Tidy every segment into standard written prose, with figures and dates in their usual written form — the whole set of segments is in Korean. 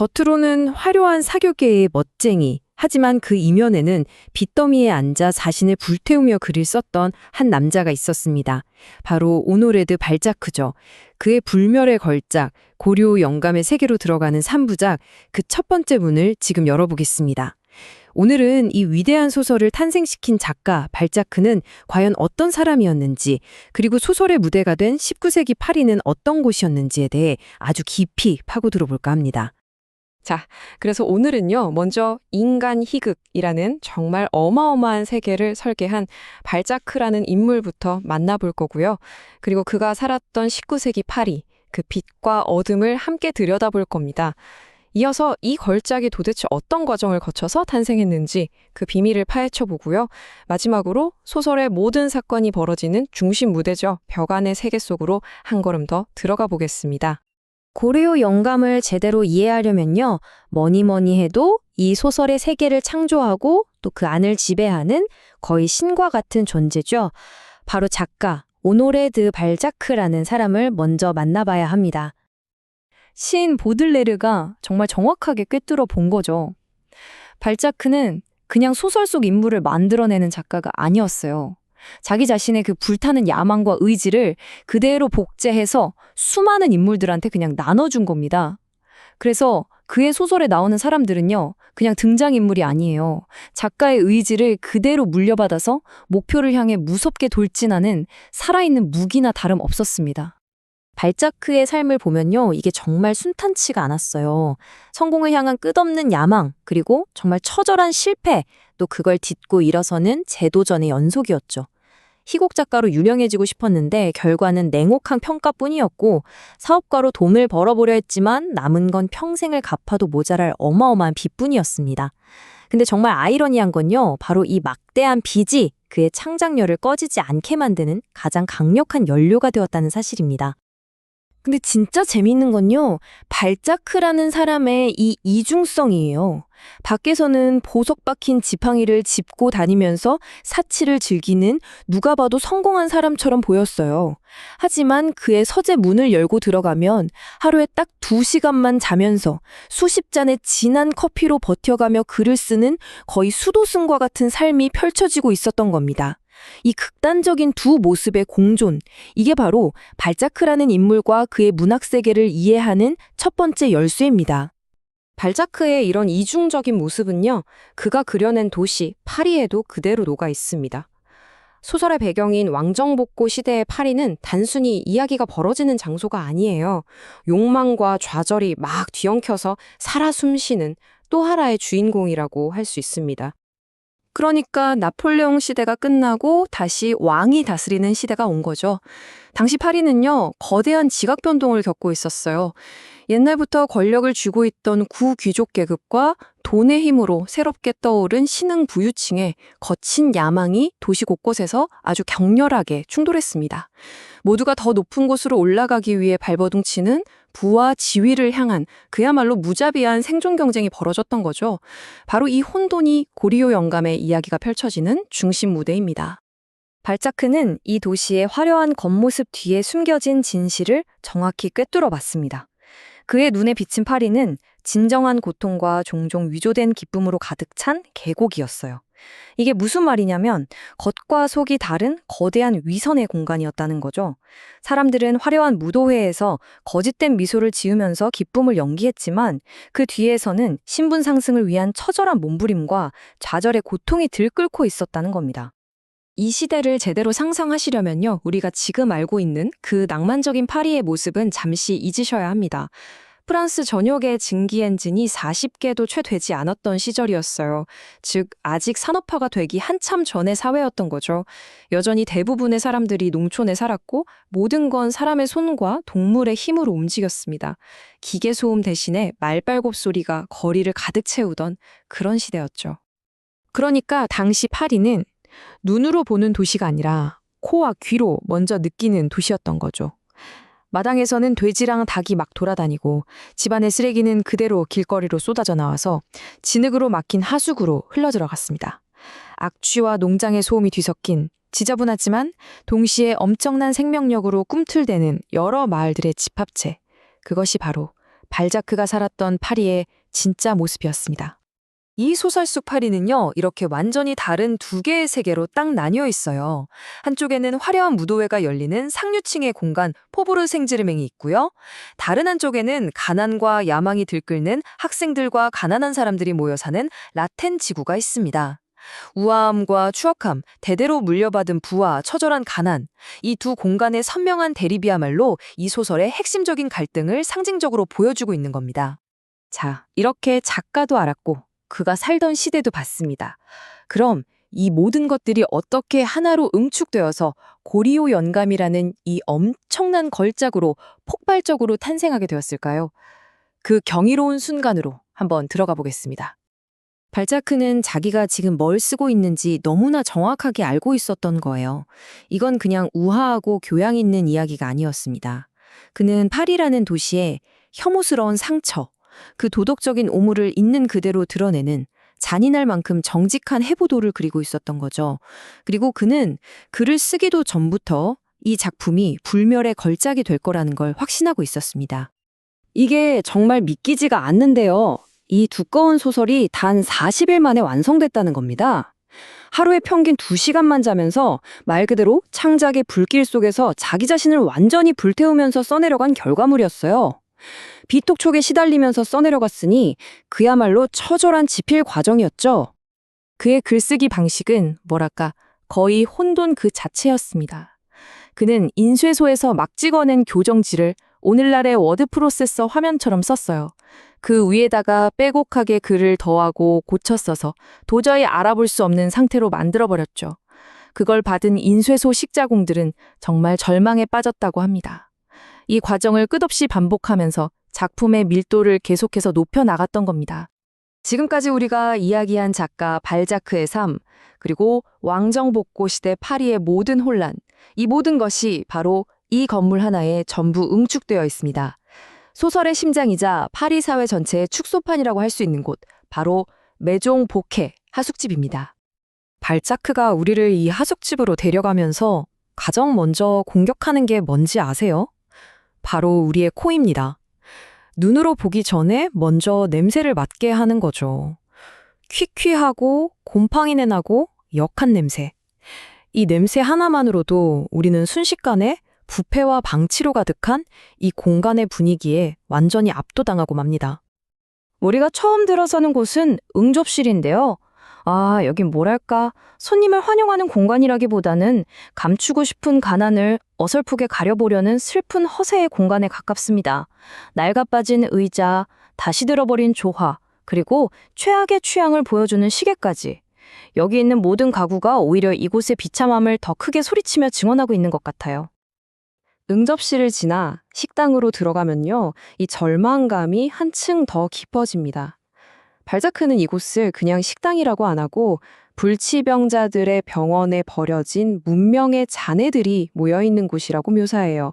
겉으로는 화려한 사교계의 멋쟁이, 하지만 그 이면에는 빚더미에 앉아 자신을 불태우며 글을 썼던 한 남자가 있었습니다. 바로 오노레드 발자크죠. 그의 불멸의 걸작, 고려 영감의 세계로 들어가는 3부작, 그 첫 번째 문을 지금 열어보겠습니다. 오늘은 이 위대한 소설을 탄생시킨 작가 발자크는 과연 어떤 사람이었는지, 그리고 소설의 무대가 된 19세기 파리는 어떤 곳이었는지에 대해 아주 깊이 파고들어 볼까 합니다. 자, 그래서 오늘은요, 먼저 인간 희극이라는 정말 어마어마한 세계를 설계한 발자크라는 인물부터 만나볼 거고요. 그리고 그가 살았던 19세기 파리, 그 빛과 어둠을 함께 들여다볼 겁니다. 이어서 이 걸작이 도대체 어떤 과정을 거쳐서 탄생했는지 그 비밀을 파헤쳐 보고요. 마지막으로 소설의 모든 사건이 벌어지는 중심 무대죠. 벽 안의 세계 속으로 한 걸음 더 들어가 보겠습니다. 고려 영감을 제대로 이해하려면요, 뭐니 해도 이 소설의 세계를 창조하고 또 그 안을 지배하는 거의 신과 같은 존재죠. 바로 작가 오노레 드 발자크라는 사람을 먼저 만나봐야 합니다. 시인 보들레르가 정말 정확하게 꿰뚫어 본 거죠. 발자크는 그냥 소설 속 인물을 만들어내는 작가가 아니었어요. 자기 자신의 그 불타는 야망과 의지를 그대로 복제해서 수많은 인물들한테 그냥 나눠준 겁니다. 그래서 그의 소설에 나오는 사람들은요, 그냥 등장인물이 아니에요. 작가의 의지를 그대로 물려받아서 목표를 향해 무섭게 돌진하는 살아있는 무기나 다름없었습니다. 발자크의 삶을 보면요, 이게 정말 순탄치가 않았어요. 성공을 향한 끝없는 야망, 그리고 정말 처절한 실패, 또 그걸 딛고 일어서는 재도전의 연속이었죠. 희곡 작가로 유명해지고 싶었는데 결과는 냉혹한 평가뿐이었고, 사업가로 돈을 벌어보려 했지만 남은 건 평생을 갚아도 모자랄 어마어마한 빚뿐이었습니다. 근데 정말 아이러니한 건요, 바로 이 막대한 빚이 그의 창작력을 꺼지지 않게 만드는 가장 강력한 연료가 되었다는 사실입니다. 근데 진짜 재미있는 건요, 발자크라는 사람의 이 이중성이에요. 밖에서는 보석 박힌 지팡이를 짚고 다니면서 사치를 즐기는 누가 봐도 성공한 사람처럼 보였어요. 하지만 그의 서재 문을 열고 들어가면 하루에 딱 2시간만 자면서 수십 잔의 진한 커피로 버텨가며 글을 쓰는 거의 수도승과 같은 삶이 펼쳐지고 있었던 겁니다. 이 극단적인 두 모습의 공존, 이게 바로 발자크라는 인물과 그의 문학 세계를 이해하는 첫 번째 열쇠입니다. 발자크의 이런 이중적인 모습은요, 그가 그려낸 도시 파리에도 그대로 녹아 있습니다. 소설의 배경인 왕정복고 시대의 파리는 단순히 이야기가 벌어지는 장소가 아니에요. 욕망과 좌절이 막 뒤엉켜서 살아 숨쉬는 또 하나의 주인공이라고 할 수 있습니다. 그러니까 나폴레옹 시대가 끝나고 다시 왕이 다스리는 시대가 온 거죠. 당시 파리는요, 거대한 지각 변동을 겪고 있었어요. 옛날부터 권력을 쥐고 있던 구귀족 계급과 돈의 힘으로 새롭게 떠오른 신흥 부유층의 거친 야망이 도시 곳곳에서 아주 격렬하게 충돌했습니다. 모두가 더 높은 곳으로 올라가기 위해 발버둥치는 부와 지위를 향한 그야말로 무자비한 생존 경쟁이 벌어졌던 거죠. 바로 이 혼돈이 고리오 영감의 이야기가 펼쳐지는 중심 무대입니다. 발자크는 이 도시의 화려한 겉모습 뒤에 숨겨진 진실을 정확히 꿰뚫어 봤습니다. 그의 눈에 비친 파리는 진정한 고통과 종종 위조된 기쁨으로 가득 찬 계곡이었어요. 이게 무슨 말이냐면 겉과 속이 다른 거대한 위선의 공간이었다는 거죠. 사람들은 화려한 무도회에서 거짓된 미소를 지으면서 기쁨을 연기했지만 그 뒤에서는 신분 상승을 위한 처절한 몸부림과 좌절의 고통이 들끓고 있었다는 겁니다. 이 시대를 제대로 상상하시려면요, 우리가 지금 알고 있는 그 낭만적인 파리의 모습은 잠시 잊으셔야 합니다. 프랑스 전역의 증기 엔진이 40개도 채 되지 않았던 시절이었어요. 즉, 아직 산업화가 되기 한참 전의 사회였던 거죠. 여전히 대부분의 사람들이 농촌에 살았고 모든 건 사람의 손과 동물의 힘으로 움직였습니다. 기계 소음 대신에 말발굽 소리가 거리를 가득 채우던 그런 시대였죠. 그러니까 당시 파리는 눈으로 보는 도시가 아니라 코와 귀로 먼저 느끼는 도시였던 거죠. 마당에서는 돼지랑 닭이 막 돌아다니고 집안의 쓰레기는 그대로 길거리로 쏟아져 나와서 진흙으로 막힌 하수구로 흘러들어갔습니다. 악취와 농장의 소음이 뒤섞인 지저분하지만 동시에 엄청난 생명력으로 꿈틀대는 여러 마을들의 집합체, 그것이 바로 발자크가 살았던 파리의 진짜 모습이었습니다. 이 소설 속 파리는요, 이렇게 완전히 다른 두 개의 세계로 딱 나뉘어 있어요. 한쪽에는 화려한 무도회가 열리는 상류층의 공간 포보르 생제르맹이 있고요. 다른 한쪽에는 가난과 야망이 들끓는 학생들과 가난한 사람들이 모여 사는 라텐 지구가 있습니다. 우아함과 추억함, 대대로 물려받은 부와 처절한 가난, 이 두 공간의 선명한 대립이야말로 이 소설의 핵심적인 갈등을 상징적으로 보여주고 있는 겁니다. 자, 이렇게 작가도 알았고 그가 살던 시대도 봤습니다. 그럼 이 모든 것들이 어떻게 하나로 응축되어서 고리오 연감이라는 이 엄청난 걸작으로 폭발적으로 탄생하게 되었을까요? 그 경이로운 순간으로 한번 들어가 보겠습니다. 발자크는 자기가 지금 뭘 쓰고 있는지 너무나 정확하게 알고 있었던 거예요. 이건 그냥 우아하고 교양 있는 이야기가 아니었습니다. 그는 파리라는 도시에 혐오스러운 상처, 그 도덕적인 오물을 있는 그대로 드러내는 잔인할 만큼 정직한 해보도를 그리고 있었던 거죠. 그리고 그는 글을 쓰기도 전부터 이 작품이 불멸의 걸작이 될 거라는 걸 확신하고 있었습니다. 이게 정말 믿기지가 않는데요. 이 두꺼운 소설이 단 40일 만에 완성됐다는 겁니다. 하루에 평균 2시간만 자면서 말 그대로 창작의 불길 속에서 자기 자신을 완전히 불태우면서 써내려간 결과물이었어요. 비톡촉에 시달리면서 써내려갔으니 그야말로 처절한 지필 과정이었죠. 그의 글쓰기 방식은 뭐랄까 거의 혼돈 그 자체였습니다. 그는 인쇄소에서 막 찍어낸 교정지를 오늘날의 워드 프로세서 화면처럼 썼어요. 그 위에다가 빼곡하게 글을 더하고 고쳐 써서 도저히 알아볼 수 없는 상태로 만들어버렸죠. 그걸 받은 인쇄소 식자공들은 정말 절망에 빠졌다고 합니다. 이 과정을 끝없이 반복하면서 작품의 밀도를 계속해서 높여나갔던 겁니다. 지금까지 우리가 이야기한 작가 발자크의 삶, 그리고 왕정복고 시대 파리의 모든 혼란, 이 모든 것이 바로 이 건물 하나에 전부 응축되어 있습니다. 소설의 심장이자 파리 사회 전체의 축소판이라고 할 수 있는 곳, 바로 메종 보케 하숙집입니다. 발자크가 우리를 이 하숙집으로 데려가면서 가장 먼저 공격하는 게 뭔지 아세요? 바로 우리의 코입니다. 눈으로 보기 전에 먼저 냄새를 맡게 하는 거죠. 퀴퀴하고 곰팡이내 나고 역한 냄새. 이 냄새 하나만으로도 우리는 순식간에 부패와 방치로 가득한 이 공간의 분위기에 완전히 압도당하고 맙니다. 우리가 처음 들어서는 곳은 응접실인데요. 여긴 뭐랄까, 손님을 환영하는 공간이라기보다는 감추고 싶은 가난을 어설프게 가려보려는 슬픈 허세의 공간에 가깝습니다. 낡아빠진 의자, 다시 들어버린 조화, 그리고 최악의 취향을 보여주는 시계까지. 여기 있는 모든 가구가 오히려 이곳의 비참함을 더 크게 소리치며 증언하고 있는 것 같아요. 응접실을 지나 식당으로 들어가면요, 이 절망감이 한층 더 깊어집니다. 발자크는 이곳을 그냥 식당이라고 안 하고 불치병자들의 병원에 버려진 문명의 잔해들이 모여있는 곳이라고 묘사해요.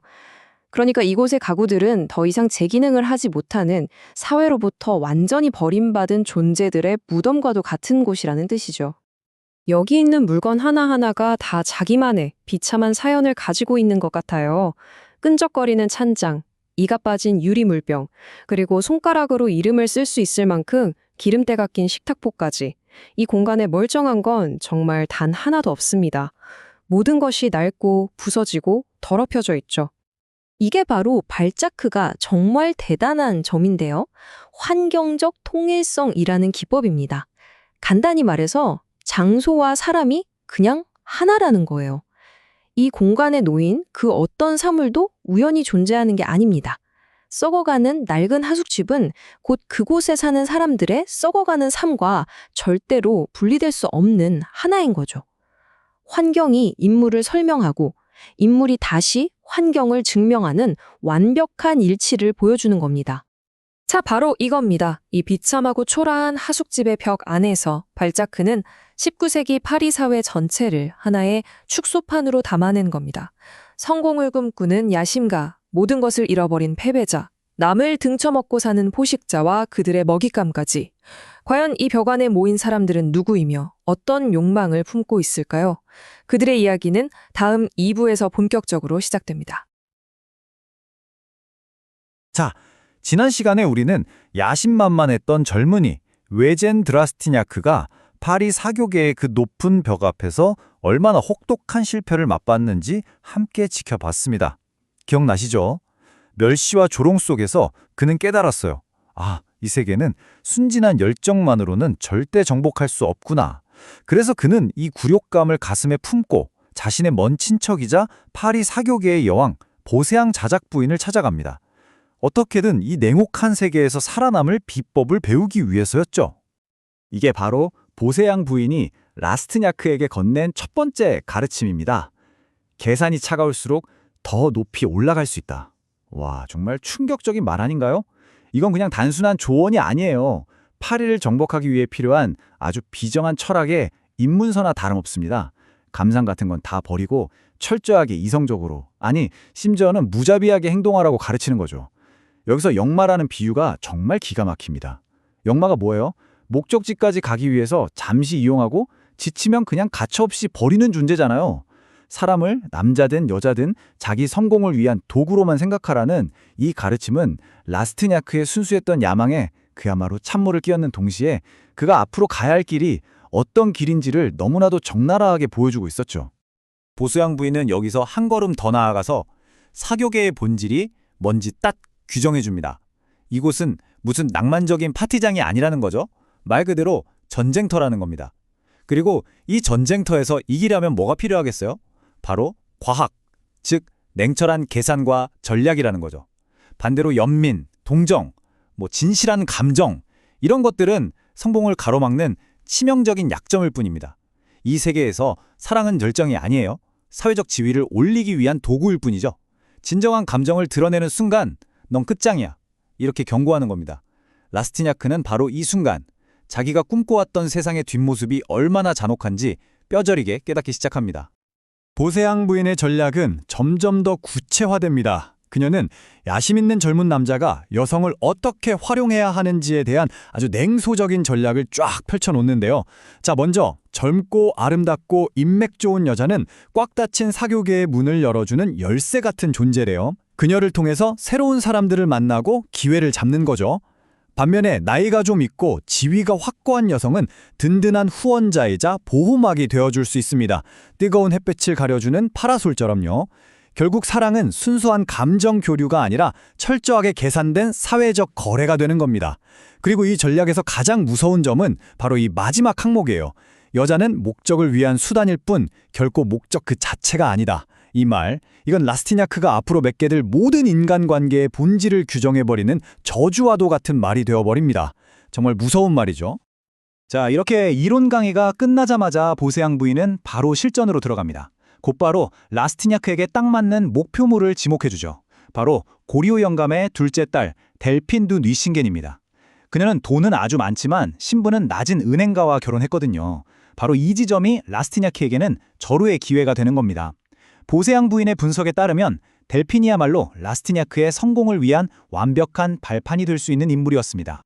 그러니까 이곳의 가구들은 더 이상 제 기능을 하지 못하는 사회로부터 완전히 버림받은 존재들의 무덤과도 같은 곳이라는 뜻이죠. 여기 있는 물건 하나하나가 다 자기만의 비참한 사연을 가지고 있는 것 같아요. 끈적거리는 찬장, 이가 빠진 유리물병, 그리고 손가락으로 이름을 쓸 수 있을 만큼 기름때가 낀 식탁포까지. 이 공간에 멀쩡한 건 정말 단 하나도 없습니다. 모든 것이 낡고 부서지고 더럽혀져 있죠. 이게 바로 발자크가 정말 대단한 점인데요. 환경적 통일성이라는 기법입니다. 간단히 말해서 장소와 사람이 그냥 하나라는 거예요. 이 공간에 놓인 그 어떤 사물도 우연히 존재하는 게 아닙니다. 썩어가는 낡은 하숙집은 곧 그곳에 사는 사람들의 썩어가는 삶과 절대로 분리될 수 없는 하나인 거죠. 환경이 인물을 설명하고 인물이 다시 환경을 증명하는 완벽한 일치를 보여주는 겁니다. 자, 바로 이겁니다. 이 비참하고 초라한 하숙집의 벽 안에서 발자크는 19세기 파리 사회 전체를 하나의 축소판으로 담아낸 겁니다. 성공을 꿈꾸는 야심가, 모든 것을 잃어버린 패배자, 남을 등쳐먹고 사는 포식자와 그들의 먹잇감까지. 과연 이 벽 안에 모인 사람들은 누구이며 어떤 욕망을 품고 있을까요? 그들의 이야기는 다음 2부에서 본격적으로 시작됩니다. 자, 지난 시간에 우리는 야심만만했던 젊은이 외젠 드라스티냐크가 파리 사교계의 그 높은 벽 앞에서 얼마나 혹독한 실패를 맛봤는지 함께 지켜봤습니다. 기억나시죠? 멸시와 조롱 속에서 그는 깨달았어요. 아, 이 세계는 순진한 열정만으로는 절대 정복할 수 없구나. 그래서 그는 이 굴욕감을 가슴에 품고 자신의 먼 친척이자 파리 사교계의 여왕 보세앙 자작 부인을 찾아갑니다. 어떻게든 이 냉혹한 세계에서 살아남을 비법을 배우기 위해서였죠. 이게 바로 보세앙 부인이 라스트냐크에게 건넨 첫 번째 가르침입니다. 계산이 차가울수록 더 높이 올라갈 수 있다. 와, 정말 충격적인 말 아닌가요? 이건 그냥 단순한 조언이 아니에요. 파리를 정복하기 위해 필요한 아주 비정한 철학의 입문서나 다름없습니다. 감상 같은 건 다 버리고 철저하게 이성적으로, 아니 심지어는 무자비하게 행동하라고 가르치는 거죠. 여기서 역마라는 비유가 정말 기가 막힙니다. 역마가 뭐예요? 목적지까지 가기 위해서 잠시 이용하고 지치면 그냥 가차없이 버리는 존재잖아요. 사람을 남자든 여자든 자기 성공을 위한 도구로만 생각하라는 이 가르침은 라스트냐크의 순수했던 야망에 그야말로 찬물을 끼얹는 동시에 그가 앞으로 가야 할 길이 어떤 길인지를 너무나도 적나라하게 보여주고 있었죠. 보수양 부인은 여기서 한 걸음 더 나아가서 사교계의 본질이 뭔지 딱 규정해줍니다. 이곳은 무슨 낭만적인 파티장이 아니라는 거죠. 말 그대로 전쟁터라는 겁니다. 그리고 이 전쟁터에서 이기려면 뭐가 필요하겠어요? 바로 과학, 즉 냉철한 계산과 전략이라는 거죠. 반대로 연민, 동정, 진실한 감정, 이런 것들은 성공을 가로막는 치명적인 약점일 뿐입니다. 이 세계에서 사랑은 열정이 아니에요. 사회적 지위를 올리기 위한 도구일 뿐이죠. 진정한 감정을 드러내는 순간 넌 끝장이야. 이렇게 경고하는 겁니다. 라스티냐크는 바로 이 순간 자기가 꿈꿔왔던 세상의 뒷모습이 얼마나 잔혹한지 뼈저리게 깨닫기 시작합니다. 보세앙 부인의 전략은 점점 더 구체화됩니다. 그녀는 야심 있는 젊은 남자가 여성을 어떻게 활용해야 하는지에 대한 아주 냉소적인 전략을 쫙 펼쳐놓는데요. 자, 먼저 젊고 아름답고 인맥 좋은 여자는 꽉 닫힌 사교계의 문을 열어주는 열쇠 같은 존재래요. 그녀를 통해서 새로운 사람들을 만나고 기회를 잡는 거죠. 반면에 나이가 좀 있고 지위가 확고한 여성은 든든한 후원자이자 보호막이 되어줄 수 있습니다. 뜨거운 햇볕을 가려주는 파라솔처럼요. 결국 사랑은 순수한 감정 교류가 아니라 철저하게 계산된 사회적 거래가 되는 겁니다. 그리고 이 전략에서 가장 무서운 점은 바로 이 마지막 항목이에요. 여자는 목적을 위한 수단일 뿐 결코 목적 그 자체가 아니다. 이 말, 이건 라스티냐크가 앞으로 맺게 될 모든 인간관계의 본질을 규정해버리는 저주와도 같은 말이 되어버립니다. 정말 무서운 말이죠. 자, 이렇게 이론 강의가 끝나자마자 보세앙 부인은 바로 실전으로 들어갑니다. 곧바로 라스티냐크에게 딱 맞는 목표물을 지목해주죠. 바로 고리오 영감의 둘째 딸 델핀 두 뉘싱겐입니다. 그녀는 돈은 아주 많지만 신분은 낮은 은행가와 결혼했거든요. 바로 이 지점이 라스티냐크에게는 절호의 기회가 되는 겁니다. 보세앙 부인의 분석에 따르면 델핀이야말로 라스티냐크의 성공을 위한 완벽한 발판이 될 수 있는 인물이었습니다.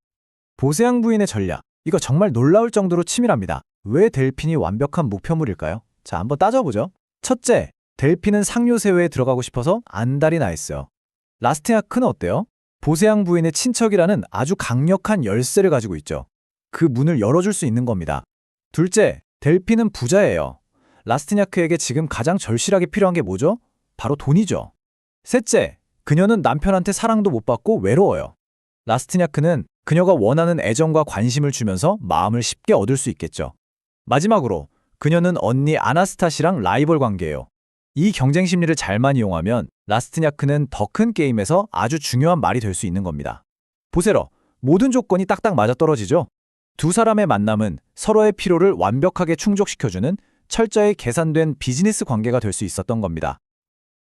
보세앙 부인의 전략, 이거 정말 놀라울 정도로 치밀합니다. 왜 델핀이 완벽한 목표물일까요? 자, 한번 따져보죠. 첫째, 델핀은 상류세회에 들어가고 싶어서 안달이 나 있어요. 라스티냐크는 어때요? 보세앙 부인의 친척이라는 아주 강력한 열쇠를 가지고 있죠. 그 문을 열어줄 수 있는 겁니다. 둘째, 델핀은 부자예요. 라스티냐크에게 지금 가장 절실하게 필요한 게 뭐죠? 바로 돈이죠. 셋째, 그녀는 남편한테 사랑도 못 받고 외로워요. 라스티냐크는 그녀가 원하는 애정과 관심을 주면서 마음을 쉽게 얻을 수 있겠죠. 마지막으로 그녀는 언니 아나스타시랑 라이벌 관계예요. 이 경쟁 심리를 잘만 이용하면 라스티냐크는 더 큰 게임에서 아주 중요한 말이 될 수 있는 겁니다. 보세요. 모든 조건이 딱딱 맞아떨어지죠? 두 사람의 만남은 서로의 필요를 완벽하게 충족시켜주는 철저히 계산된 비즈니스 관계가 될 수 있었던 겁니다.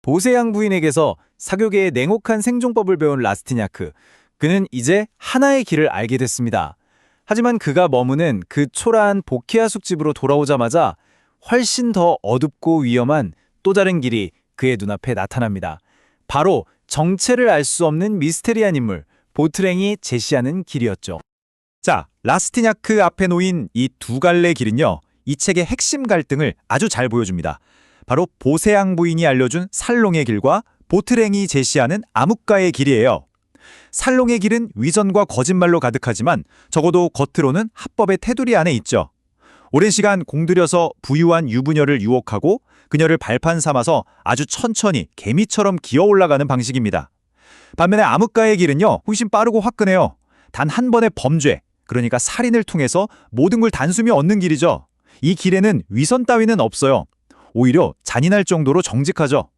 보세앙 부인에게서 사교계의 냉혹한 생존법을 배운 라스티냐크. 그는 이제 하나의 길을 알게 됐습니다. 하지만 그가 머무는 그 초라한 보케아 숲집으로 돌아오자마자 훨씬 더 어둡고 위험한 또 다른 길이 그의 눈앞에 나타납니다. 바로 정체를 알 수 없는 미스테리한 인물, 보트랭이 제시하는 길이었죠. 자, 라스티냐크 앞에 놓인 이 두 갈래 길은요, 이 책의 핵심 갈등을 아주 잘 보여줍니다. 바로 보세앙 부인이 알려준 살롱의 길과 보트랭이 제시하는 암흑가의 길이에요. 살롱의 길은 위선과 거짓말로 가득하지만 적어도 겉으로는 합법의 테두리 안에 있죠. 오랜 시간 공들여서 부유한 유부녀를 유혹하고 그녀를 발판 삼아서 아주 천천히 개미처럼 기어 올라가는 방식입니다. 반면에 암흑가의 길은요, 훨씬 빠르고 화끈해요. 단 한 번의 범죄, 그러니까 살인을 통해서 모든 걸 단숨에 얻는 길이죠. 이 길에는 위선 따위는 없어요. 오히려 잔인할 정도로 정직하죠.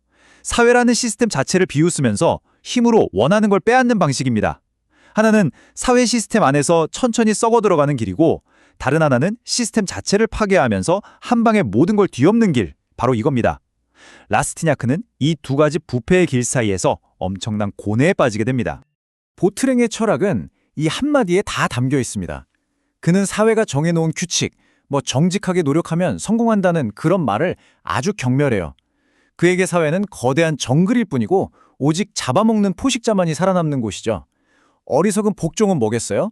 사회라는 시스템 자체를 비웃으면서 힘으로 원하는 걸 빼앗는 방식입니다. 하나는 사회 시스템 안에서 천천히 썩어 들어가는 길이고, 다른 하나는 시스템 자체를 파괴하면서 한 방에 모든 걸 뒤엎는 길, 바로 이겁니다. 라스티냐크는 이 두 가지 부패의 길 사이에서 엄청난 고뇌에 빠지게 됩니다. 보트랭의 철학은 이 한마디에 다 담겨 있습니다. 그는 사회가 정해놓은 규칙, 정직하게 노력하면 성공한다는 그런 말을 아주 경멸해요. 그에게 사회는 거대한 정글일 뿐이고 오직 잡아먹는 포식자만이 살아남는 곳이죠. 어리석은 복종은 뭐겠어요?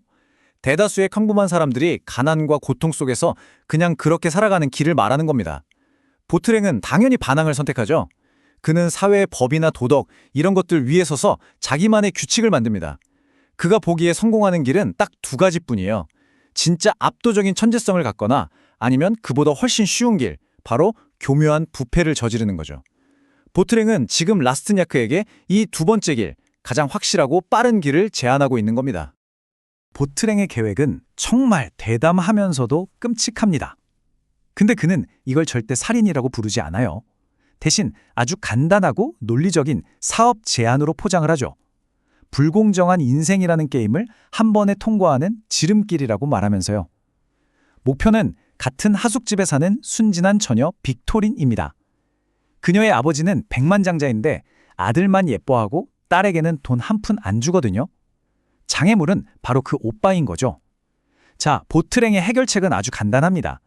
대다수의 평범한 사람들이 가난과 고통 속에서 그냥 그렇게 살아가는 길을 말하는 겁니다. 보트랭은 당연히 반항을 선택하죠. 그는 사회의 법이나 도덕, 이런 것들 위에 서서 자기만의 규칙을 만듭니다. 그가 보기에 성공하는 길은 딱 두 가지뿐이에요. 진짜 압도적인 천재성을 갖거나 아니면 그보다 훨씬 쉬운 길, 바로 교묘한 부패를 저지르는 거죠. 보트랭은 지금 라스티냐크에게 이 두 번째 길, 가장 확실하고 빠른 길을 제안하고 있는 겁니다. 보트랭의 계획은 정말 대담하면서도 끔찍합니다. 근데 그는 이걸 절대 살인이라고 부르지 않아요. 대신 아주 간단하고 논리적인 사업 제안으로 포장을 하죠. 불공정한 인생이라는 게임을 한 번에 통과하는 지름길이라고 말하면서요. 목표는 같은 하숙집에 사는 순진한 처녀 빅토린입니다. 그녀의 아버지는 백만장자인데 아들만 예뻐하고 딸에게는 돈 한 푼 안 주거든요. 장애물은 바로 그 오빠인 거죠. 자, 보트랭의 해결책은 아주 간단합니다.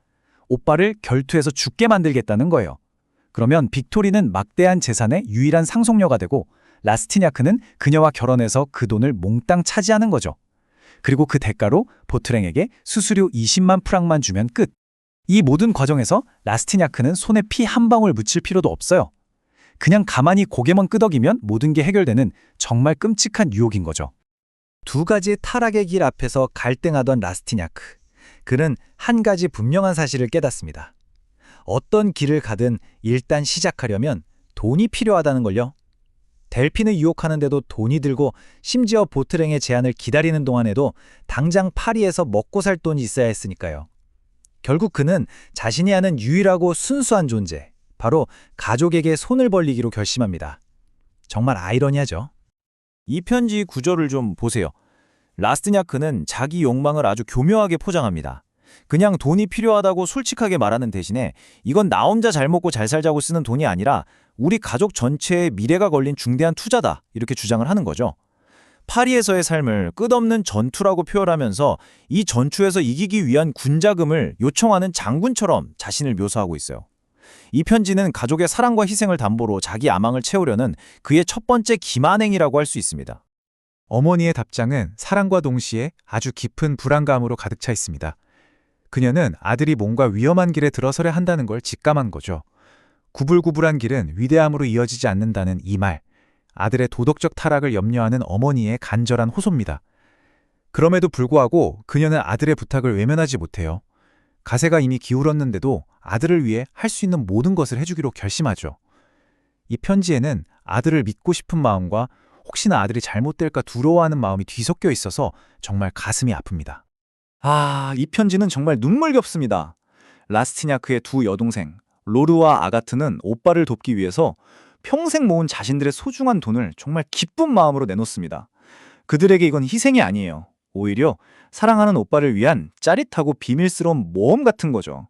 오빠를 결투해서 죽게 만들겠다는 거예요. 그러면 빅토리는 막대한 재산의 유일한 상속녀가 되고 라스티냐크는 그녀와 결혼해서 그 돈을 몽땅 차지하는 거죠. 그리고 그 대가로 보트랭에게 수수료 20만 프랑만 주면 끝. 이 모든 과정에서 라스티냐크는 손에 피 한 방울 묻힐 필요도 없어요. 그냥 가만히 고개만 끄덕이면 모든 게 해결되는 정말 끔찍한 유혹인 거죠. 두 가지 타락의 길 앞에서 갈등하던 라스티냐크. 그는 한 가지 분명한 사실을 깨닫습니다. 어떤 길을 가든 일단 시작하려면 돈이 필요하다는 걸요. 델핀을 유혹하는데도 돈이 들고 심지어 보트랭의 제안을 기다리는 동안에도 당장 파리에서 먹고 살 돈이 있어야 했으니까요. 결국 그는 자신이 아는 유일하고 순수한 존재, 바로 가족에게 손을 벌리기로 결심합니다. 정말 아이러니하죠. 이 편지 구조를 좀 보세요. 라스티냐크는 자기 욕망을 아주 교묘하게 포장합니다. 그냥 돈이 필요하다고 솔직하게 말하는 대신에 이건 나 혼자 잘 먹고 잘 살자고 쓰는 돈이 아니라 우리 가족 전체의 미래가 걸린 중대한 투자다, 이렇게 주장을 하는 거죠. 파리에서의 삶을 끝없는 전투라고 표현하면서 이 전투에서 이기기 위한 군자금을 요청하는 장군처럼 자신을 묘사하고 있어요. 이 편지는 가족의 사랑과 희생을 담보로 자기 야망을 채우려는 그의 첫 번째 기만행이라고 할 수 있습니다. 어머니의 답장은 사랑과 동시에 아주 깊은 불안감으로 가득 차 있습니다. 그녀는 아들이 뭔가 위험한 길에 들어서려 한다는 걸 직감한 거죠. 구불구불한 길은 위대함으로 이어지지 않는다는 이 말, 아들의 도덕적 타락을 염려하는 어머니의 간절한 호소입니다. 그럼에도 불구하고 그녀는 아들의 부탁을 외면하지 못해요. 가세가 이미 기울었는데도 아들을 위해 할 수 있는 모든 것을 해주기로 결심하죠. 이 편지에는 아들을 믿고 싶은 마음과 혹시나 아들이 잘못될까 두려워하는 마음이 뒤섞여 있어서 정말 가슴이 아픕니다. 이 편지는 정말 눈물겹습니다. 라스티냐크의 두 여동생, 로르와 아가트는 오빠를 돕기 위해서 평생 모은 자신들의 소중한 돈을 정말 기쁜 마음으로 내놓습니다. 그들에게 이건 희생이 아니에요. 오히려 사랑하는 오빠를 위한 짜릿하고 비밀스러운 모험 같은 거죠.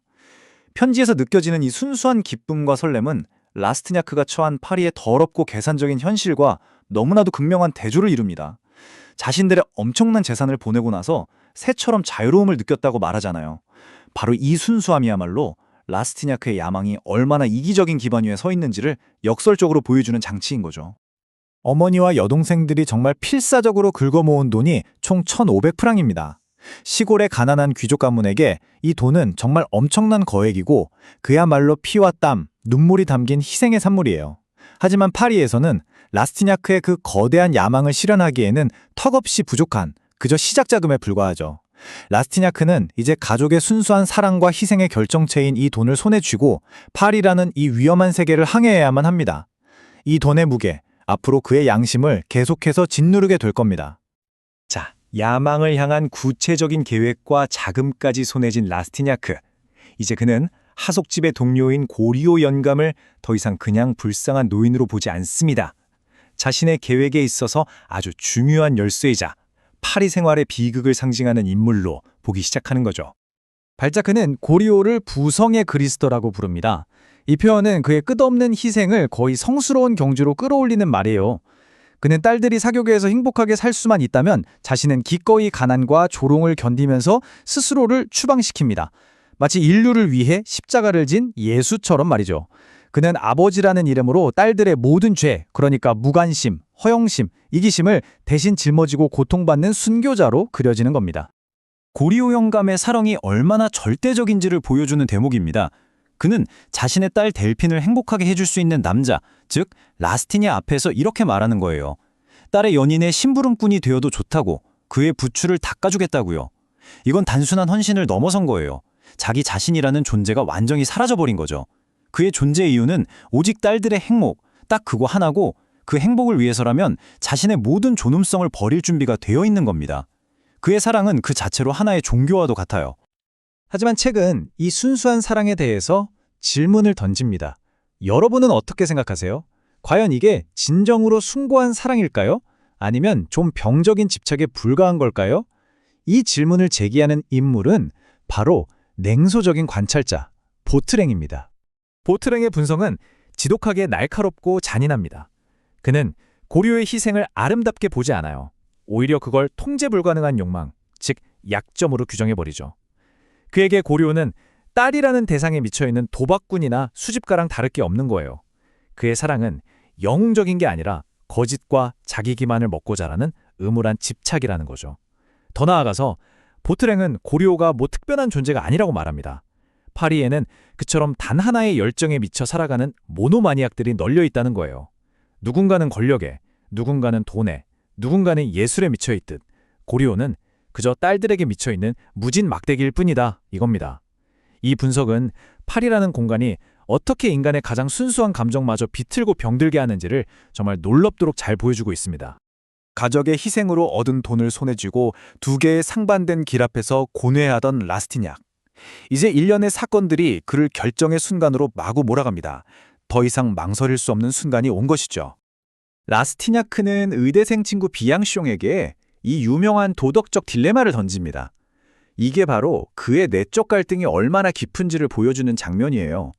편지에서 느껴지는 이 순수한 기쁨과 설렘은 라스티냐크가 처한 파리의 더럽고 계산적인 현실과 너무나도 극명한 대조를 이룹니다. 자신들의 엄청난 재산을 보내고 나서 새처럼 자유로움을 느꼈다고 말하잖아요. 바로 이 순수함이야말로 라스티냐크의 야망이 얼마나 이기적인 기반 위에 서 있는지를 역설적으로 보여주는 장치인 거죠. 어머니와 여동생들이 정말 필사적으로 긁어모은 돈이 총 1,500프랑입니다. 시골의 가난한 귀족 가문에게 이 돈은 정말 엄청난 거액이고 그야말로 피와 땀, 눈물이 담긴 희생의 산물이에요. 하지만 파리에서는 라스티냐크의 그 거대한 야망을 실현하기에는 턱없이 부족한 그저 시작 자금에 불과하죠. 라스티냐크는 이제 가족의 순수한 사랑과 희생의 결정체인 이 돈을 손에 쥐고 파리라는 이 위험한 세계를 항해해야만 합니다. 이 돈의 무게, 앞으로 그의 양심을 계속해서 짓누르게 될 겁니다. 자, 야망을 향한 구체적인 계획과 자금까지 손에 쥔 라스티냐크. 이제 그는 하속집의 동료인 고리오 영감을 더 이상 그냥 불쌍한 노인으로 보지 않습니다. 자신의 계획에 있어서 아주 중요한 열쇠이자 파리 생활의 비극을 상징하는 인물로 보기 시작하는 거죠. 발자크는 고리오를 부성의 그리스도라고 부릅니다. 이 표현은 그의 끝없는 희생을 거의 성스러운 경주로 끌어올리는 말이에요. 그는 딸들이 사교계에서 행복하게 살 수만 있다면 자신은 기꺼이 가난과 조롱을 견디면서 스스로를 추방시킵니다. 마치 인류를 위해 십자가를 진 예수처럼 말이죠. 그는 아버지라는 이름으로 딸들의 모든 죄, 그러니까 무관심, 허영심, 이기심을 대신 짊어지고 고통받는 순교자로 그려지는 겁니다. 고리오 영감의 사랑이 얼마나 절대적인지를 보여주는 대목입니다. 그는 자신의 딸 델핀을 행복하게 해줄 수 있는 남자, 즉 라스티냐 앞에서 이렇게 말하는 거예요. 딸의 연인의 심부름꾼이 되어도 좋다고, 그의 부추를 닦아주겠다고요. 이건 단순한 헌신을 넘어선 거예요. 자기 자신이라는 존재가 완전히 사라져버린 거죠. 그의 존재 이유는 오직 딸들의 행복, 딱 그거 하나고 그 행복을 위해서라면 자신의 모든 존엄성을 버릴 준비가 되어 있는 겁니다. 그의 사랑은 그 자체로 하나의 종교와도 같아요. 하지만 책은 이 순수한 사랑에 대해서 질문을 던집니다. 여러분은 어떻게 생각하세요? 과연 이게 진정으로 숭고한 사랑일까요? 아니면 좀 병적인 집착에 불과한 걸까요? 이 질문을 제기하는 인물은 바로 냉소적인 관찰자, 보트랭입니다. 보트랭의 분석은 지독하게 날카롭고 잔인합니다. 그는 고리오의 희생을 아름답게 보지 않아요. 오히려 그걸 통제 불가능한 욕망, 즉 약점으로 규정해버리죠. 그에게 고리오는 딸이라는 대상에 미쳐있는 도박꾼이나 수집가랑 다를 게 없는 거예요. 그의 사랑은 영웅적인 게 아니라 거짓과 자기 기만을 먹고 자라는 음울한 집착이라는 거죠. 더 나아가서 보트랭은 고리오가 뭐 특별한 존재가 아니라고 말합니다. 파리에는 그처럼 단 하나의 열정에 미쳐 살아가는 모노마니악들이 널려 있다는 거예요. 누군가는 권력에, 누군가는 돈에, 누군가는 예술에 미쳐있듯 고리오는 그저 딸들에게 미쳐있는 무진 막대기일 뿐이다, 이겁니다. 이 분석은 파리라는 공간이 어떻게 인간의 가장 순수한 감정마저 비틀고 병들게 하는지를 정말 놀랍도록 잘 보여주고 있습니다. 가족의 희생으로 얻은 돈을 손에 쥐고 두 개의 상반된 길 앞에서 고뇌하던 라스티냐. 이제 일련의 사건들이 그를 결정의 순간으로 마구 몰아갑니다. 더 이상 망설일 수 없는 순간이 온 것이죠. 라스티냐크는 의대생 친구 비앙숑에게 이 유명한 도덕적 딜레마를 던집니다. 이게 바로 그의 내적 갈등이 얼마나 깊은지를 보여주는 장면이에요.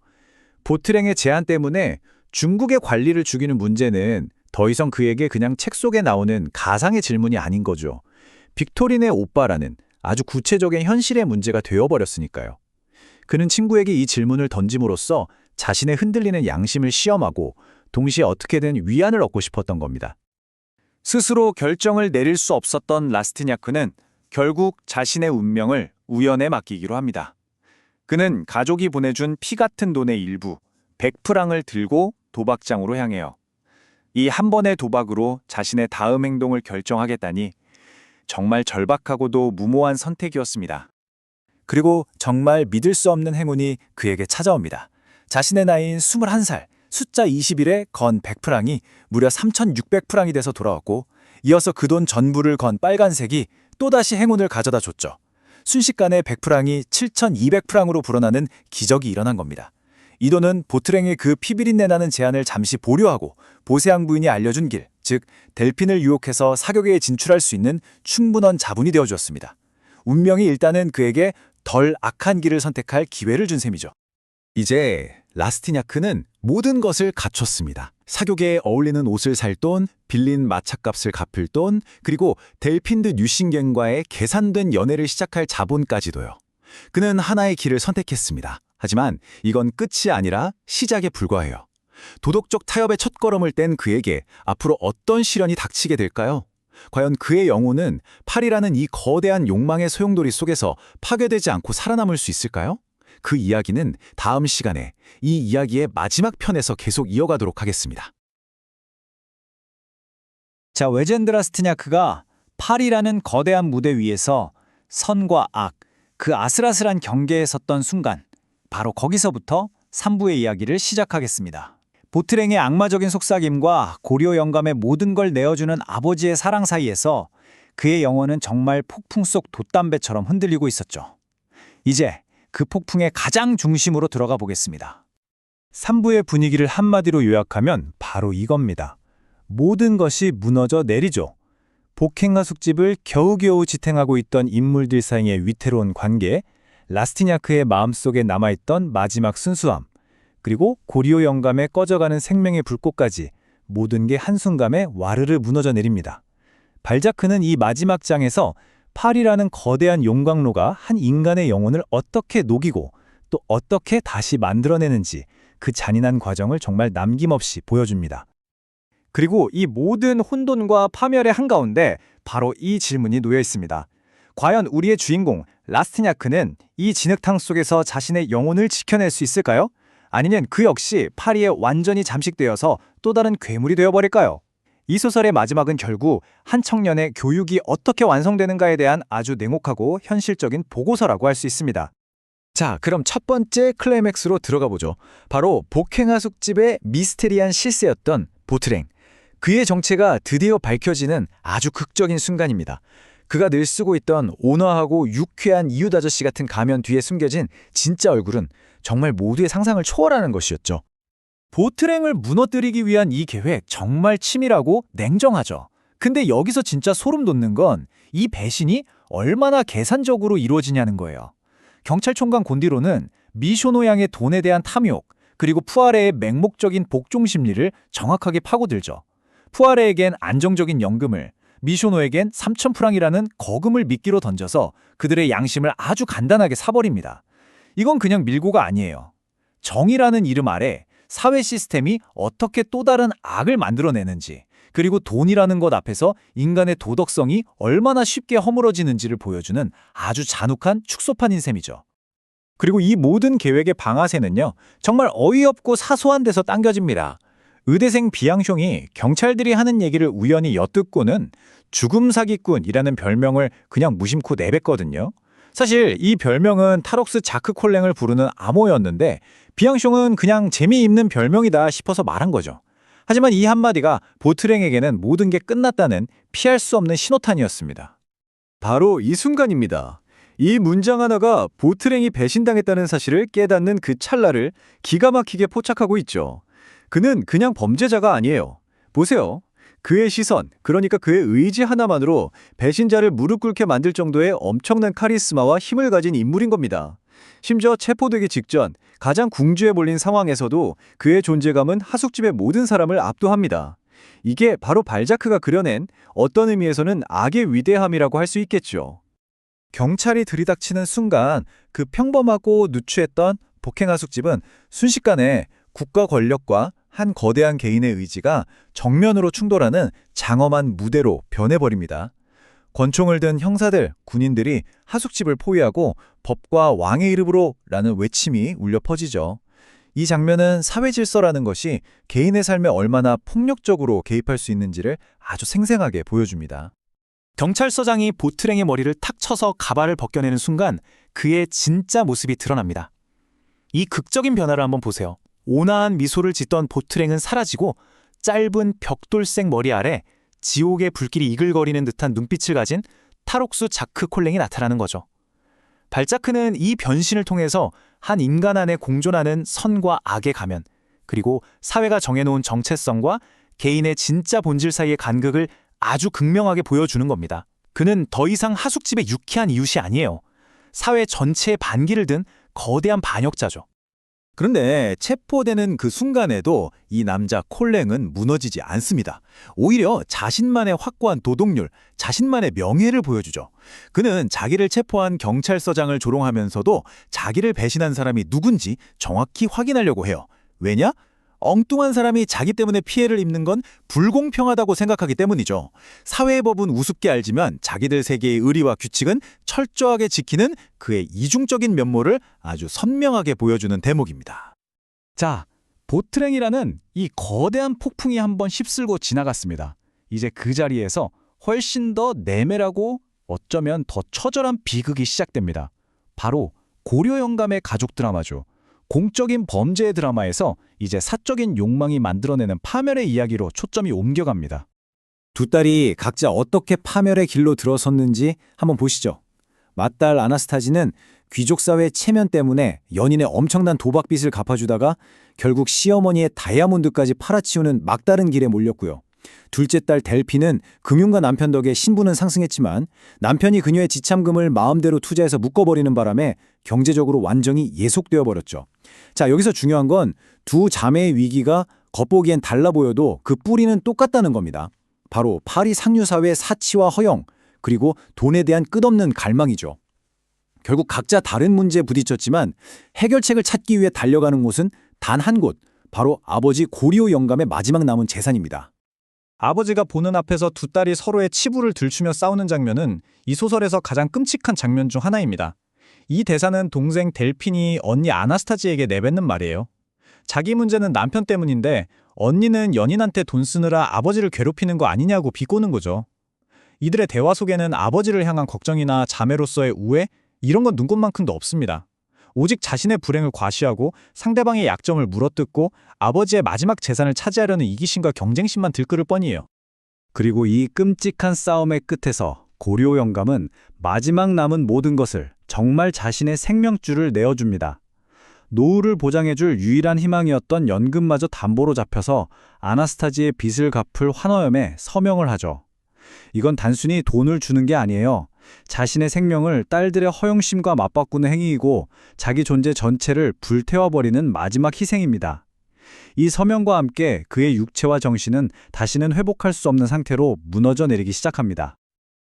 보트랭의 제안 때문에 중국의 관리를 죽이는 문제는 더 이상 그에게 그냥 책 속에 나오는 가상의 질문이 아닌 거죠. 빅토린의 오빠라는 아주 구체적인 현실의 문제가 되어버렸으니까요. 그는 친구에게 이 질문을 던짐으로써 자신의 흔들리는 양심을 시험하고 동시에 어떻게든 위안을 얻고 싶었던 겁니다. 스스로 결정을 내릴 수 없었던 라스티냐크는 결국 자신의 운명을 우연에 맡기기로 합니다. 그는 가족이 보내준 피 같은 돈의 일부, 100프랑을 들고 도박장으로 향해요. 이 한 번의 도박으로 자신의 다음 행동을 결정하겠다니 정말 절박하고도 무모한 선택이었습니다. 그리고 정말 믿을 수 없는 행운이 그에게 찾아옵니다. 자신의 나이인 21살, 숫자 20일에 건 100프랑이 무려 3,600프랑이 돼서 돌아왔고, 이어서 그 돈 전부를 건 빨간색이 또다시 행운을 가져다 줬죠. 순식간에 100프랑이 7,200프랑으로 불어나는 기적이 일어난 겁니다. 이 돈은 보트랭의 그 피비린내 나는 제안을 잠시 보류하고 보세앙 부인이 알려준 길, 즉 델핀을 유혹해서 사교계에 진출할 수 있는 충분한 자본이 되어주었습니다. 운명이 일단은 그에게 덜 악한 길을 선택할 기회를 준 셈이죠. 이제 라스티냐크는 모든 것을 갖췄습니다. 사교계에 어울리는 옷을 살 돈, 빌린 마차값을 갚을 돈, 그리고 델핀드 뉴싱겐과의 계산된 연애를 시작할 자본까지도요. 그는 하나의 길을 선택했습니다. 하지만 이건 끝이 아니라 시작에 불과해요. 도덕적 타협의 첫걸음을 뗀 그에게 앞으로 어떤 시련이 닥치게 될까요? 과연 그의 영혼은 파리라는 이 거대한 욕망의 소용돌이 속에서 파괴되지 않고 살아남을 수 있을까요? 그 이야기는 다음 시간에 이 이야기의 마지막 편에서 계속 이어가도록 하겠습니다. 자, 외젠드라스티냐크가 팔이라는 거대한 무대 위에서 선과 악, 그 아슬아슬한 경계에 섰던 순간, 바로 거기서부터 3부의 이야기를 시작하겠습니다. 보트랭의 악마적인 속삭임과 고려 영감의 모든 걸 내어주는 아버지의 사랑 사이에서 그의 영혼은 정말 폭풍 속 돛담배처럼 흔들리고 있었죠. 이제 그 폭풍의 가장 중심으로 들어가 보겠습니다. 3부의 분위기를 한마디로 요약하면 바로 이겁니다. 모든 것이 무너져 내리죠. 복행과 숙집을 겨우겨우 지탱하고 있던 인물들 사이의 위태로운 관계, 라스티냐크의 마음속에 남아있던 마지막 순수함, 그리고 고리오 영감의 꺼져가는 생명의 불꽃까지 모든 게 한순간에 와르르 무너져 내립니다. 발자크는 이 마지막 장에서 팔이라는 거대한 용광로가 한 인간의 영혼을 어떻게 녹이고 또 어떻게 다시 만들어내는지 그 잔인한 과정을 정말 남김없이 보여줍니다. 그리고 이 모든 혼돈과 파멸의 한가운데 바로 이 질문이 놓여 있습니다. 과연 우리의 주인공 라스티냐크는 이 진흙탕 속에서 자신의 영혼을 지켜낼 수 있을까요? 아니면 그 역시 파리에 완전히 잠식되어서 또 다른 괴물이 되어버릴까요? 이 소설의 마지막은 결국 한 청년의 교육이 어떻게 완성되는가에 대한 아주 냉혹하고 현실적인 보고서라고 할 수 있습니다. 자, 그럼 첫 번째 클라이맥스로 들어가 보죠. 바로 복행하 숙집의 미스테리한 실세였던 보트랭. 그의 정체가 드디어 밝혀지는 아주 극적인 순간입니다. 그가 늘 쓰고 있던 온화하고 유쾌한 이웃 아저씨 같은 가면 뒤에 숨겨진 진짜 얼굴은 정말 모두의 상상을 초월하는 것이었죠. 보트랭을 무너뜨리기 위한 이 계획 정말 치밀하고 냉정하죠. 근데 여기서 진짜 소름 돋는 건 이 배신이 얼마나 계산적으로 이루어지냐는 거예요. 경찰총관 곤디로는 미쇼노 양의 돈에 대한 탐욕, 그리고 푸아레의 맹목적인 복종 심리를 정확하게 파고들죠. 푸아레에겐 안정적인 연금을, 미쇼노에겐 3,000프랑이라는 거금을 미끼로 던져서 그들의 양심을 아주 간단하게 사버립니다. 이건 그냥 밀고가 아니에요. 정의라는 이름 아래 사회 시스템이 어떻게 또 다른 악을 만들어내는지, 그리고 돈이라는 것 앞에서 인간의 도덕성이 얼마나 쉽게 허물어지는지를 보여주는 아주 잔혹한 축소판인 셈이죠. 그리고 이 모든 계획의 방아쇠는요, 정말 어이없고 사소한 데서 당겨집니다. 의대생 비앙숑이 경찰들이 하는 얘기를 우연히 엿듣고는 죽음 사기꾼이라는 별명을 그냥 무심코 내뱉거든요. 사실 이 별명은 타록스 자크 콜랭을 부르는 암호였는데 비앙숑은 그냥 재미있는 별명이다 싶어서 말한 거죠. 하지만 이 한마디가 보트랭에게는 모든 게 끝났다는 피할 수 없는 신호탄이었습니다. 바로 이 순간입니다. 이 문장 하나가 보트랭이 배신당했다는 사실을 깨닫는 그 찰나를 기가 막히게 포착하고 있죠. 그는 그냥 범죄자가 아니에요. 보세요. 그의 시선, 그러니까 그의 의지 하나만으로 배신자를 무릎 꿇게 만들 정도의 엄청난 카리스마와 힘을 가진 인물인 겁니다. 심지어 체포되기 직전 가장 궁지에 몰린 상황에서도 그의 존재감은 하숙집의 모든 사람을 압도합니다. 이게 바로 발자크가 그려낸 어떤 의미에서는 악의 위대함이라고 할 수 있겠죠. 경찰이 들이닥치는 순간 그 평범하고 누추했던 복행하숙집은 순식간에 국가 권력과 한 거대한 개인의 의지가 정면으로 충돌하는 장엄한 무대로 변해버립니다. 권총을 든 형사들, 군인들이 하숙집을 포위하고 법과 왕의 이름으로 라는 외침이 울려 퍼지죠. 이 장면은 사회 질서라는 것이 개인의 삶에 얼마나 폭력적으로 개입할 수 있는지를 아주 생생하게 보여줍니다. 경찰서장이 보트랭의 머리를 탁 쳐서 가발을 벗겨내는 순간 그의 진짜 모습이 드러납니다. 이 극적인 변화를 한번 보세요. 온화한 미소를 짓던 보트랭은 사라지고 짧은 벽돌색 머리 아래 지옥의 불길이 이글거리는 듯한 눈빛을 가진 타록수 자크 콜랭이 나타나는 거죠. 발자크는 이 변신을 통해서 한 인간 안에 공존하는 선과 악의 가면, 그리고 사회가 정해놓은 정체성과 개인의 진짜 본질 사이의 간극을 아주 극명하게 보여주는 겁니다. 그는 더 이상 하숙집의 유쾌한 이웃이 아니에요. 사회 전체의 반기를 든 거대한 반역자죠. 그런데 체포되는 그 순간에도 이 남자 콜랭은 무너지지 않습니다. 오히려 자신만의 확고한 도덕률, 자신만의 명예를 보여주죠. 그는 자기를 체포한 경찰서장을 조롱하면서도 자기를 배신한 사람이 누군지 정확히 확인하려고 해요. 왜냐? 엉뚱한 사람이 자기 때문에 피해를 입는 건 불공평하다고 생각하기 때문이죠. 사회의 법은 우습게 알지만 자기들 세계의 의리와 규칙은 철저하게 지키는 그의 이중적인 면모를 아주 선명하게 보여주는 대목입니다. 자, 보트랭이라는 이 거대한 폭풍이 한번 휩쓸고 지나갔습니다. 이제 그 자리에서 훨씬 더 내밀하고 어쩌면 더 처절한 비극이 시작됩니다. 바로 고려 영감의 가족 드라마죠. 공적인 범죄의 드라마에서 이제 사적인 욕망이 만들어내는 파멸의 이야기로 초점이 옮겨갑니다. 두 딸이 각자 어떻게 파멸의 길로 들어섰는지 한번 보시죠. 맏딸 아나스타지는 귀족 사회의 체면 때문에 연인의 엄청난 도박빚을 갚아주다가 결국 시어머니의 다이아몬드까지 팔아치우는 막다른 길에 몰렸고요. 둘째 딸 델피는 금융가 남편 덕에 신분은 상승했지만 남편이 그녀의 지참금을 마음대로 투자해서 묶어버리는 바람에 경제적으로 완전히 예속되어 버렸죠. 자, 여기서 중요한 건 두 자매의 위기가 겉보기엔 달라 보여도 그 뿌리는 똑같다는 겁니다. 바로 파리 상류사회의 사치와 허영, 그리고 돈에 대한 끝없는 갈망이죠. 결국 각자 다른 문제에 부딪혔지만 해결책을 찾기 위해 달려가는 곳은 단 한 곳, 바로 아버지 고리오 영감의 마지막 남은 재산입니다. 아버지가 보는 앞에서 두 딸이 서로의 치부를 들추며 싸우는 장면은 이 소설에서 가장 끔찍한 장면 중 하나입니다. 이 대사는 동생 델핀이 언니 아나스타지에게 내뱉는 말이에요. 자기 문제는 남편 때문인데 언니는 연인한테 돈 쓰느라 아버지를 괴롭히는 거 아니냐고 비꼬는 거죠. 이들의 대화 속에는 아버지를 향한 걱정이나 자매로서의 우애, 이런 건 눈꽃만큼도 없습니다. 오직 자신의 불행을 과시하고 상대방의 약점을 물어뜯고 아버지의 마지막 재산을 차지하려는 이기심과 경쟁심만 들끓을 뻔이에요. 그리고 이 끔찍한 싸움의 끝에서 고려 영감은 마지막 남은 모든 것을, 정말 자신의 생명줄을 내어줍니다. 노후를 보장해줄 유일한 희망이었던 연금마저 담보로 잡혀서 아나스타지의 빚을 갚을 환호염에 서명을 하죠. 이건 단순히 돈을 주는 게 아니에요. 자신의 생명을 딸들의 허영심과 맞바꾸는 행위이고 자기 존재 전체를 불태워버리는 마지막 희생입니다. 이 서명과 함께 그의 육체와 정신은 다시는 회복할 수 없는 상태로 무너져 내리기 시작합니다.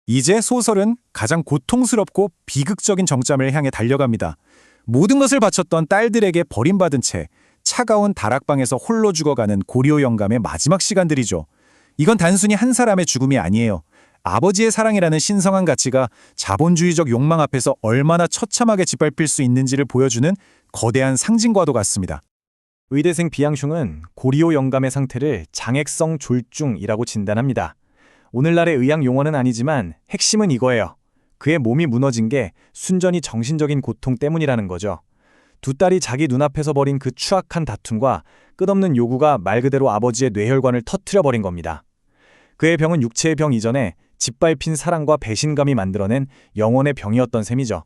이제 소설은 가장 고통스럽고 비극적인 정점을 향해 달려갑니다. 모든 것을 바쳤던 딸들에게 버림받은 채 차가운 다락방에서 홀로 죽어가는 고려 영감의 마지막 시간들이죠. 이건 단순히 한 사람의 죽음이 아니에요. 아버지의 사랑이라는 신성한 가치가 자본주의적 욕망 앞에서 얼마나 처참하게 짓밟힐 수 있는지를 보여주는 거대한 상징과도 같습니다. 의대생 비양슝은 고리오 영감의 상태를 장액성 졸중이라고 진단합니다. 오늘날의 의학 용어는 아니지만 핵심은 이거예요. 그의 몸이 무너진 게 순전히 정신적인 고통 때문이라는 거죠. 두 딸이 자기 눈앞에서 벌인 그 추악한 다툼과 끝없는 요구가 말 그대로 아버지의 뇌혈관을 터뜨려버린 겁니다. 그의 병은 육체의 병 이전에 짓밟힌 사랑과 배신감이 만들어낸 영혼의 병이었던 셈이죠.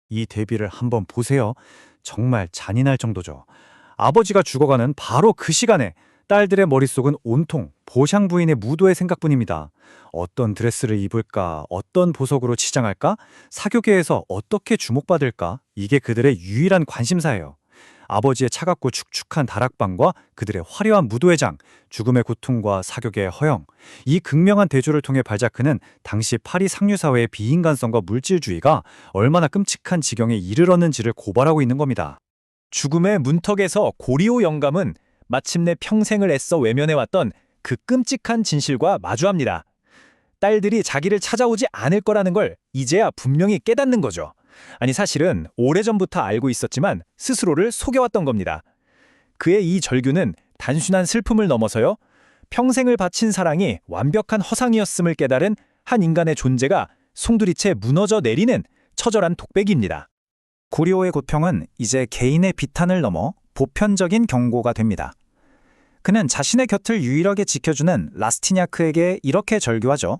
이 대비를 한번 보세요. 정말 잔인할 정도죠. 아버지가 죽어가는 바로 그 시간에 딸들의 머릿속은 온통 보샹 부인의 무도의 생각뿐입니다. 어떤 드레스를 입을까? 어떤 보석으로 치장할까? 사교계에서 어떻게 주목받을까? 이게 그들의 유일한 관심사예요. 아버지의 차갑고 축축한 다락방과 그들의 화려한 무도회장, 죽음의 고통과 사교계의 허영, 이 극명한 대조를 통해 발자크는 당시 파리 상류사회의 비인간성과 물질주의가 얼마나 끔찍한 지경에 이르렀는지를 고발하고 있는 겁니다. 죽음의 문턱에서 고리오 영감은 마침내 평생을 애써 외면해왔던 그 끔찍한 진실과 마주합니다. 딸들이 자기를 찾아오지 않을 거라는 걸 이제야 분명히 깨닫는 거죠. 아니 사실은 오래전부터 알고 있었지만 스스로를 속여왔던 겁니다. 그의 이 절규는 단순한 슬픔을 넘어서요, 평생을 바친 사랑이 완벽한 허상이었음을 깨달은 한 인간의 존재가 송두리째 무너져 내리는 처절한 독백입니다. 고리오의 고통은 이제 개인의 비탄을 넘어 보편적인 경고가 됩니다. 그는 자신의 곁을 유일하게 지켜주는 라스티냐크에게 이렇게 절규하죠.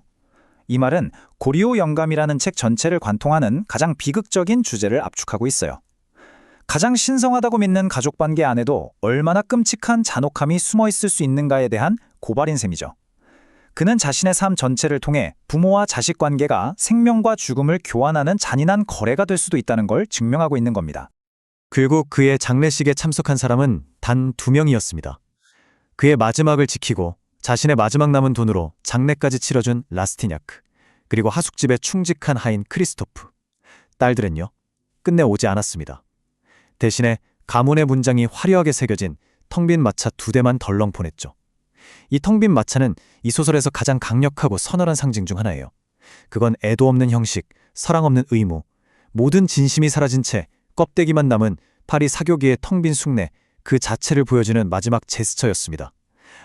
이 말은 고리오 영감이라는 책 전체를 관통하는 가장 비극적인 주제를 압축하고 있어요. 가장 신성하다고 믿는 가족관계 안에도 얼마나 끔찍한 잔혹함이 숨어 있을 수 있는가에 대한 고발인 셈이죠. 그는 자신의 삶 전체를 통해 부모와 자식 관계가 생명과 죽음을 교환하는 잔인한 거래가 될 수도 있다는 걸 증명하고 있는 겁니다. 결국 그의 장례식에 참석한 사람은 단 2명이었습니다. 그의 마지막을 지키고 자신의 마지막 남은 돈으로 장례까지 치러준 라스티냐크, 그리고 하숙집에 충직한 하인 크리스토프. 딸들은요, 끝내 오지 않았습니다. 대신에 가문의 문장이 화려하게 새겨진 텅 빈 마차 2대만 덜렁 보냈죠. 이 텅 빈 마차는 이 소설에서 가장 강력하고 서늘한 상징 중 하나예요. 그건 애도 없는 형식, 사랑 없는 의무, 모든 진심이 사라진 채 껍데기만 남은 파리 사교계의 텅 빈 숭례, 그 자체를 보여주는 마지막 제스처였습니다.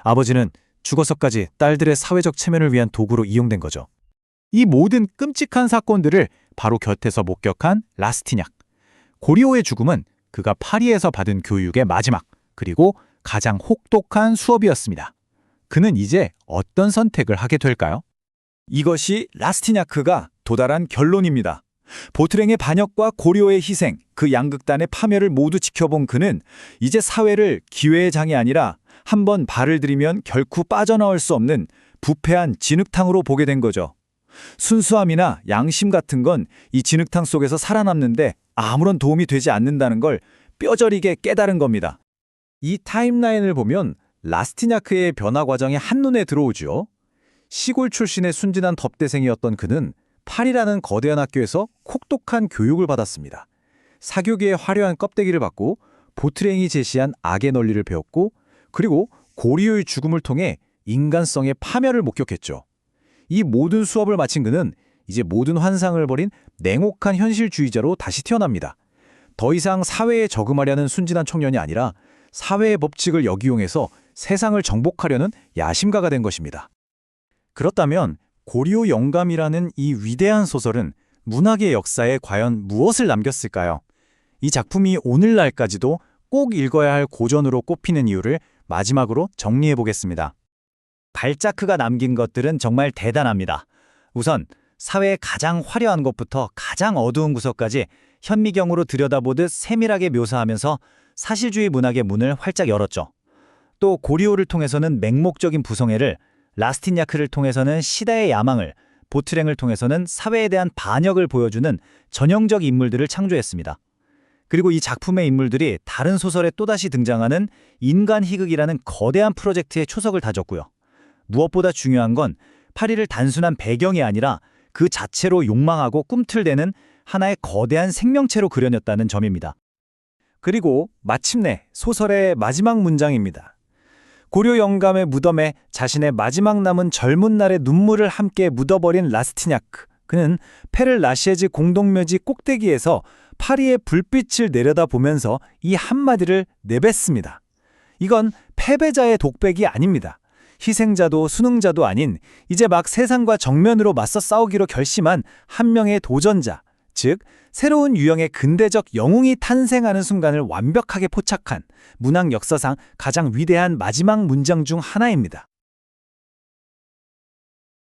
아버지는 죽어서까지 딸들의 사회적 체면을 위한 도구로 이용된 거죠. 이 모든 끔찍한 사건들을 바로 곁에서 목격한 라스티냑. 고리오의 죽음은 그가 파리에서 받은 교육의 마지막, 그리고 가장 혹독한 수업이었습니다. 그는 이제 어떤 선택을 하게 될까요? 이것이 라스티냐크가 도달한 결론입니다. 보트랭의 반역과 고리오의 희생, 그 양극단의 파멸을 모두 지켜본 그는 이제 사회를 기회의 장이 아니라 한번 발을 들이면 결코 빠져나올 수 없는 부패한 진흙탕으로 보게 된 거죠. 순수함이나 양심 같은 건 이 진흙탕 속에서 살아남는데 아무런 도움이 되지 않는다는 걸 뼈저리게 깨달은 겁니다. 이 타임라인을 보면 라스티냐크의 변화 과정이 한눈에 들어오죠. 시골 출신의 순진한 법대생이었던 그는 파리라는 거대한 학교에서 혹독한 교육을 받았습니다. 사교계의 화려한 껍데기를 받고 보트랭이 제시한 악의 논리를 배웠고, 그리고 고리오의 죽음을 통해 인간성의 파멸을 목격했죠. 이 모든 수업을 마친 그는 이제 모든 환상을 버린 냉혹한 현실주의자로 다시 태어납니다. 더 이상 사회에 적응하려는 순진한 청년이 아니라 사회의 법칙을 역이용해서 세상을 정복하려는 야심가가 된 것입니다. 그렇다면 고리오 영감이라는 이 위대한 소설은 문학의 역사에 과연 무엇을 남겼을까요? 이 작품이 오늘날까지도 꼭 읽어야 할 고전으로 꼽히는 이유를 마지막으로 정리해 보겠습니다. 발자크가 남긴 것들은 정말 대단합니다. 우선 사회의 가장 화려한 것부터 가장 어두운 구석까지 현미경으로 들여다보듯 세밀하게 묘사하면서 사실주의 문학의 문을 활짝 열었죠. 또 고리오를 통해서는 맹목적인 부성애를, 라스티냐크를 통해서는 시대의 야망을, 보트랭을 통해서는 사회에 대한 반역을 보여주는 전형적 인물들을 창조했습니다. 그리고 이 작품의 인물들이 다른 소설에 또다시 등장하는 인간 희극이라는 거대한 프로젝트에 초석을 다졌고요. 무엇보다 중요한 건 파리를 단순한 배경이 아니라 그 자체로 욕망하고 꿈틀대는 하나의 거대한 생명체로 그려냈다는 점입니다. 그리고 마침내 소설의 마지막 문장입니다. 고려 영감의 무덤에 자신의 마지막 남은 젊은 날의 눈물을 함께 묻어버린 라스티냐크. 그는 페를 라시에즈 공동묘지 꼭대기에서 파리의 불빛을 내려다보면서 이 한마디를 내뱉습니다. 이건 패배자의 독백이 아닙니다. 희생자도 수능자도 아닌 이제 막 세상과 정면으로 맞서 싸우기로 결심한 한 명의 도전자, 즉 새로운 유형의 근대적 영웅이 탄생하는 순간을 완벽하게 포착한 문학 역사상 가장 위대한 마지막 문장 중 하나입니다.